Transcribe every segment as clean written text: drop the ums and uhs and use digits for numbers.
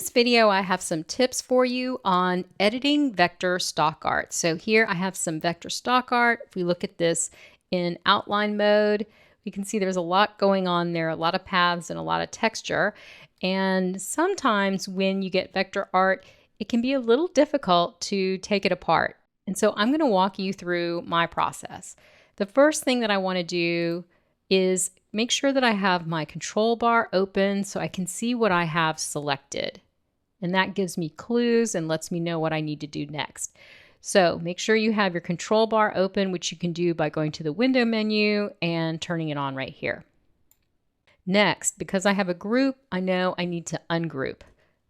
this video, I have some tips for you on editing vector stock art. So here I have some vector stock art. If we look at this in outline mode, we can see there's a lot going on there, a lot of paths and a lot of texture. And sometimes when you get vector art, it can be a little difficult to take it apart. And so I'm going to walk you through my process. The first thing that I want to do is make sure that I have my control bar open so I can see what I have selected. And that gives me clues and lets me know what I need to do next. So make sure you have your control bar open, which you can do by going to the window menu and turning it on right here. Next, because I have a group, I know I need to ungroup.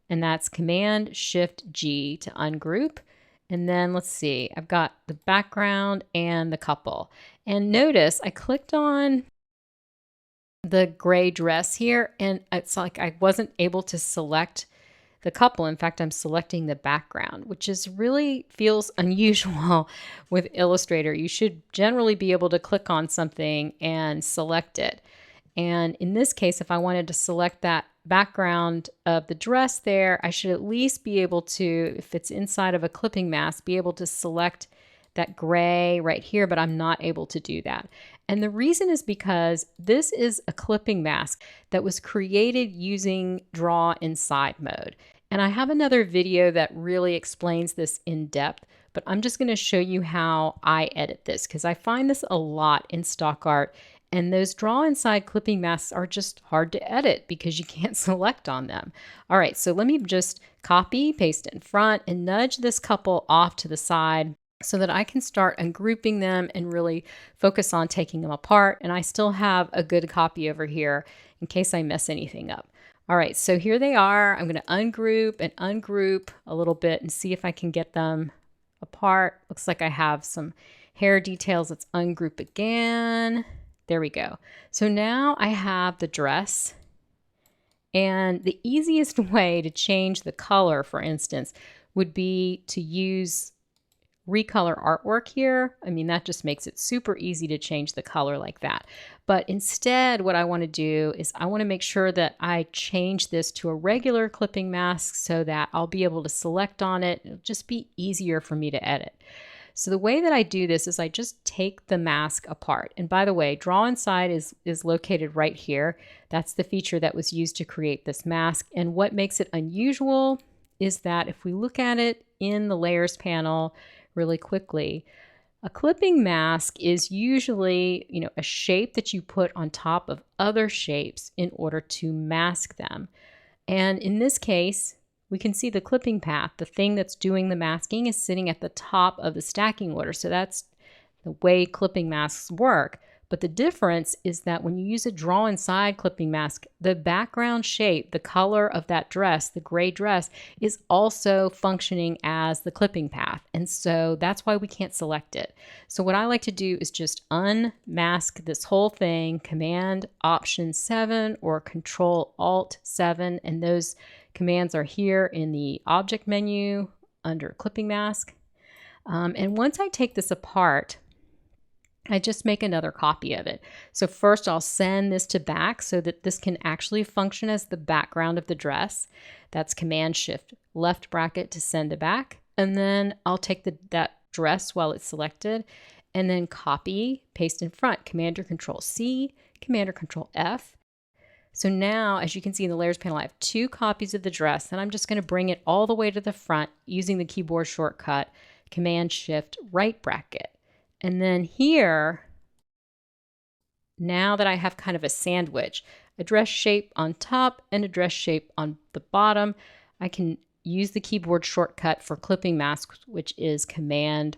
And that's Command-Shift-G to ungroup. And then let's see, I've got the background and the couple. And notice I clicked on the gray dress here, and it's like I wasn't able to select the couple. In fact, I'm selecting the background, which is really feels unusual with Illustrator. You should generally be able to click on something and select it. And in this case, if I wanted to select that background of the dress there, I should at least be able to, if it's inside of a clipping mask, be able to select that gray right here, but I'm not able to do that. And the reason is because this is a clipping mask that was created using Draw Inside mode. And I have another video that really explains this in depth, but I'm just going to show you how I edit this because I find this a lot in stock art. And those Draw Inside clipping masks are just hard to edit because you can't select on them. All right, so let me just copy, paste it in front, and nudge this couple off to the side so that I can start ungrouping them and really focus on taking them apart. And I still have a good copy over here in case I mess anything up. All right, so here they are. I'm going to ungroup and ungroup a little bit and see if I can get them apart. Looks like I have some hair details. Let's ungroup again. There we go. So now I have the dress. And the easiest way to change the color, for instance, would be to use recolor artwork here. I mean, that just makes it super easy to change the color like that. But instead, what I want to do is I want to make sure that I change this to a regular clipping mask so that I'll be able to select on it. It'll just be easier for me to edit. So the way that I do this is I just take the mask apart. And by the way, Draw Inside is located right here. That's the feature that was used to create this mask. And what makes it unusual is that if we look at it in the Layers panel really quickly, a clipping mask is usually, a shape that you put on top of other shapes in order to mask them. And in this case, we can see the clipping path. The thing that's doing the masking is sitting at the top of the stacking order. So that's the way clipping masks work. But the difference is that when you use a Draw Inside clipping mask, the background shape, the color of that dress, the gray dress, is also functioning as the clipping path. And so that's why we can't select it. So what I like to do is just unmask this whole thing, Command-Option-7 or Control-Alt-7, and those commands are here in the object menu under clipping mask. And once I take this apart, I just make another copy of it. So first I'll send this to back so that this can actually function as the background of the dress. That's Command-Shift left bracket to send to back. And then I'll take that dress while it's selected and then copy, paste in front, Command or Control-C, Command or Control-F. So now, as you can see in the Layers panel, I have 2 copies of the dress, and I'm just going to bring it all the way to the front using the keyboard shortcut, Command-Shift right bracket. And then here, now that I have kind of a sandwich, a dress shape on top and a dress shape on the bottom, I can use the keyboard shortcut for clipping masks, which is Command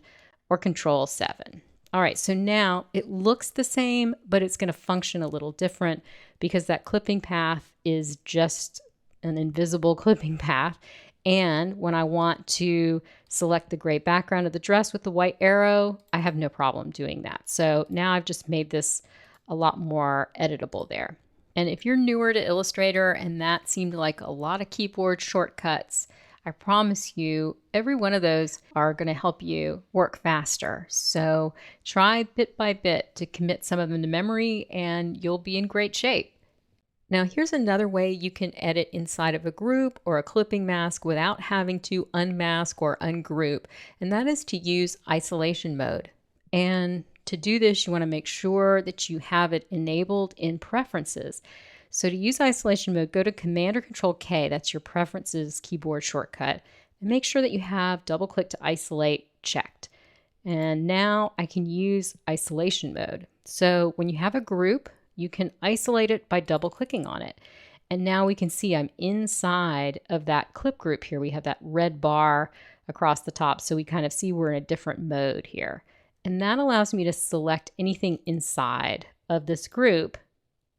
or Control-7. All right, so now it looks the same, but it's going to function a little different because that clipping path is just an invisible clipping path. And when I want to select the gray background of the dress with the white arrow, I have no problem doing that. So now I've just made this a lot more editable there. And if you're newer to Illustrator and that seemed like a lot of keyboard shortcuts, I promise you every one of those are going to help you work faster. So try bit by bit to commit some of them to memory and you'll be in great shape. Now here's another way you can edit inside of a group or a clipping mask without having to unmask or ungroup, and that is to use isolation mode. And to do this, you want to make sure that you have it enabled in preferences. So to use isolation mode, go to Command or Control K, that's your preferences keyboard shortcut, and make sure that you have double click to isolate checked. And now I can use isolation mode. So when you have a group, you can isolate it by double clicking on it. And now we can see I'm inside of that clip group here. We have that red bar across the top. So we kind of see we're in a different mode here. And that allows me to select anything inside of this group.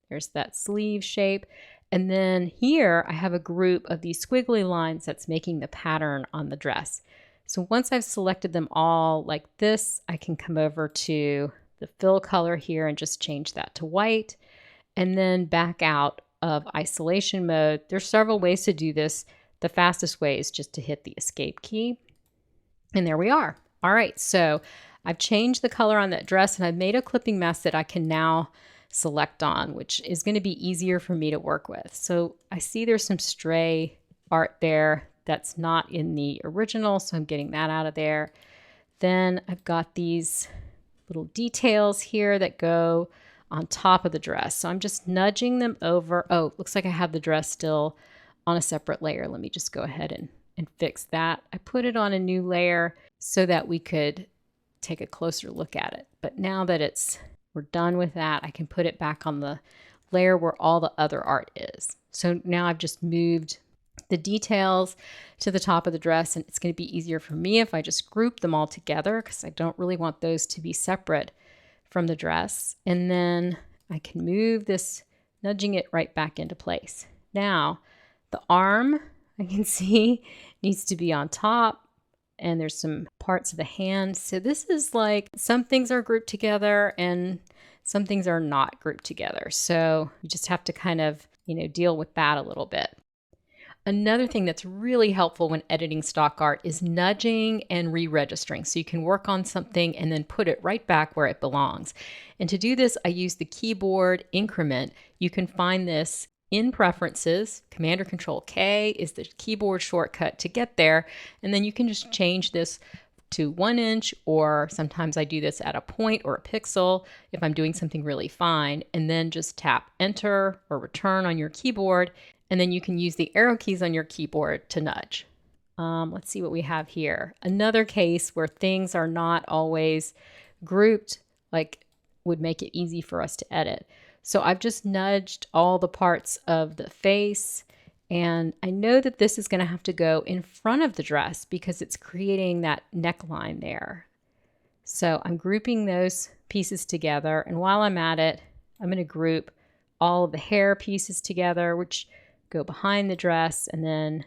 There's that sleeve shape. And then here I have a group of these squiggly lines that's making the pattern on the dress. So once I've selected them all like this, I can come over to the fill color here and just change that to white, and then back out of isolation mode. There's several ways to do this. The fastest way is just to hit the escape key. And there we are. All right, so I've changed the color on that dress and I've made a clipping mask that I can now select on, which is going to be easier for me to work with. So I see there's some stray art there that's not in the original, so I'm getting that out of there. Then I've got these little details here that go on top of the dress. So I'm just nudging them over. Oh, looks like I have the dress still on a separate layer. Let me just go ahead and fix that. I put it on a new layer so that we could take a closer look at it. But now that we're done with that, I can put it back on the layer where all the other art is. So now I've just moved the details to the top of the dress, and it's going to be easier for me if I just group them all together because I don't really want those to be separate from the dress. And then I can move this, nudging it right back into place. Now the arm, I can see, needs to be on top, and there's some parts of the hand. So this is like some things are grouped together and some things are not grouped together. So you just have to kind of, deal with that a little bit. Another thing that's really helpful when editing stock art is nudging and re-registering. So you can work on something and then put it right back where it belongs. And to do this, I use the keyboard increment. You can find this in preferences. Command or Control K is the keyboard shortcut to get there. And then you can just change this to 1 inch, or sometimes I do this at a point or a pixel if I'm doing something really fine, and then just tap enter or return on your keyboard. And then you can use the arrow keys on your keyboard to nudge. Let's see what we have here. Another case where things are not always grouped, like would make it easy for us to edit. So I've just nudged all the parts of the face, and I know that this is going to have to go in front of the dress because it's creating that neckline there. So I'm grouping those pieces together, and while I'm at it, I'm going to group all of the hair pieces together, which go behind the dress, and then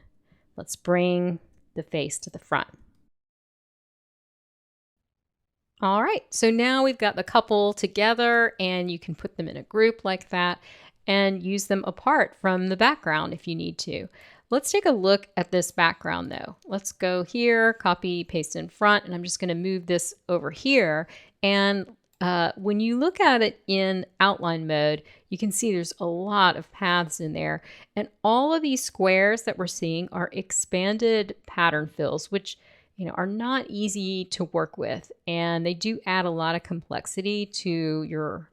let's bring the face to the front. All right, so now we've got the couple together, and you can put them in a group like that and use them apart from the background if you need to. Let's take a look at this background though. Let's go here, copy, paste in front, and I'm just going to move this over here. And when you look at it in outline mode, you can see there's a lot of paths in there. And all of these squares that we're seeing are expanded pattern fills, which are not easy to work with. And they do add a lot of complexity to your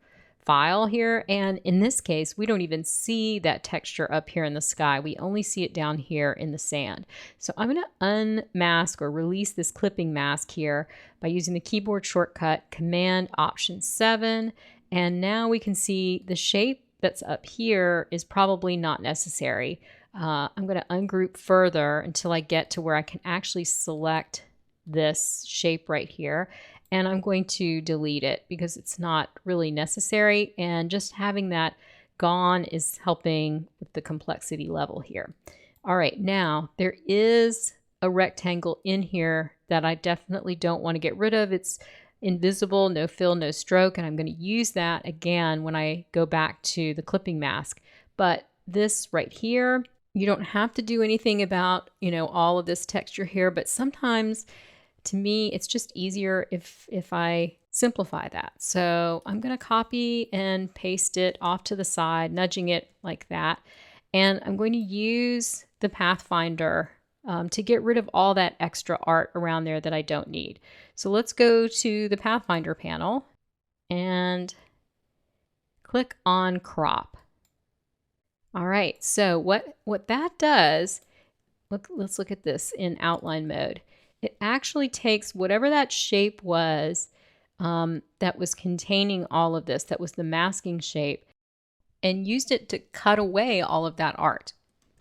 file here. And in this case, we don't even see that texture up here in the sky. We only see it down here in the sand. So I'm going to unmask or release this clipping mask here by using the keyboard shortcut Command Option 7. And now we can see the shape that's up here is probably not necessary. I'm going to ungroup further until I get to where I can actually select this shape right here. And I'm going to delete it because it's not really necessary. And just having that gone is helping with the complexity level here. All right, now there is a rectangle in here that I definitely don't want to get rid of. It's invisible, no fill, no stroke. And I'm going to use that again when I go back to the clipping mask. But this right here, you don't have to do anything about, all of this texture here, but sometimes to me, it's just easier if I simplify that. So I'm going to copy and paste it off to the side, nudging it like that. And I'm going to use the Pathfinder to get rid of all that extra art around there that I don't need. So let's go to the Pathfinder panel and click on crop. All right, so what that does, let's look at this in outline mode. It actually takes whatever that shape was that was containing all of this, that was the masking shape, and used it to cut away all of that art.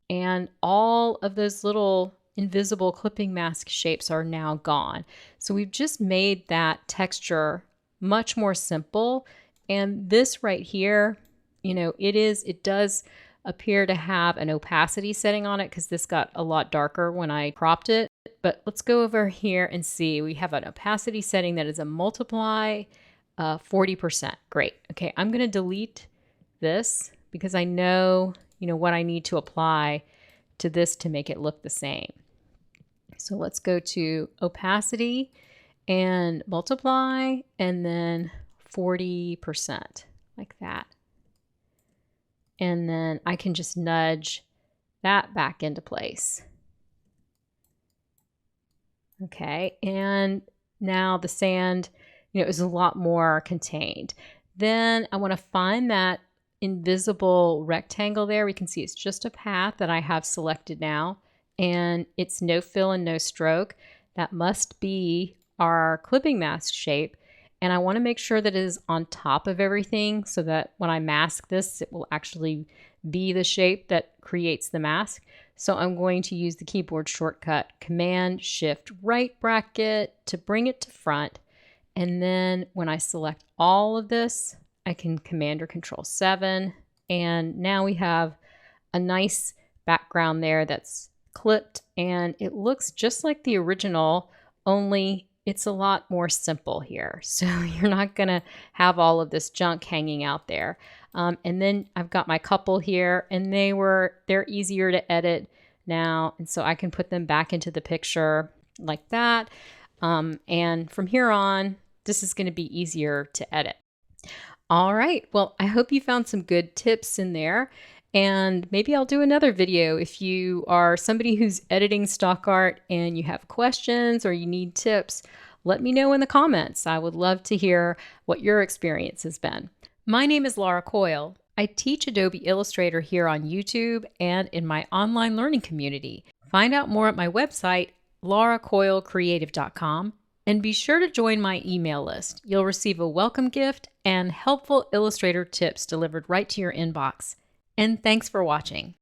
And all of those little invisible clipping mask shapes are now gone. So we've just made that texture much more simple. And this right here, you know, it does appear to have an opacity setting on it because this got a lot darker when I cropped it. But let's go over here and see. We have an opacity setting that is a multiply 40%. Great. Okay, I'm going to delete this because I know, you know, what I need to apply to this to make it look the same. So let's go to opacity and multiply and then 40% like that. And then I can just nudge that back into place. Okay, and now the sand, you know, is a lot more contained. Then I want to find that invisible rectangle there. We can see it's just a path that I have selected now, and it's no fill and no stroke. That must be our clipping mask shape. And I want to make sure that it is on top of everything so that when I mask this, it will actually be the shape that creates the mask. So I'm going to use the keyboard shortcut Command Shift right bracket to bring it to front. And then when I select all of this, I can Command or Control 7. And now we have a nice background there that's clipped, and it looks just like the original, only it's a lot more simple here. So you're not going to have all of this junk hanging out there. And then I've got my couple here, and they're easier to edit now. And so I can put them back into the picture like that. And from here on, this is going to be easier to edit. All right. Well, I hope you found some good tips in there. And maybe I'll do another video if you are somebody who's editing stock art and you have questions or you need tips. Let me know in the comments. I would love to hear what your experience has been. My name is Laura Coyle. I teach Adobe Illustrator here on YouTube and in my online learning community. Find out more at my website, lauracoylecreative.com, and be sure to join my email list. You'll receive a welcome gift and helpful Illustrator tips delivered right to your inbox. And thanks for watching.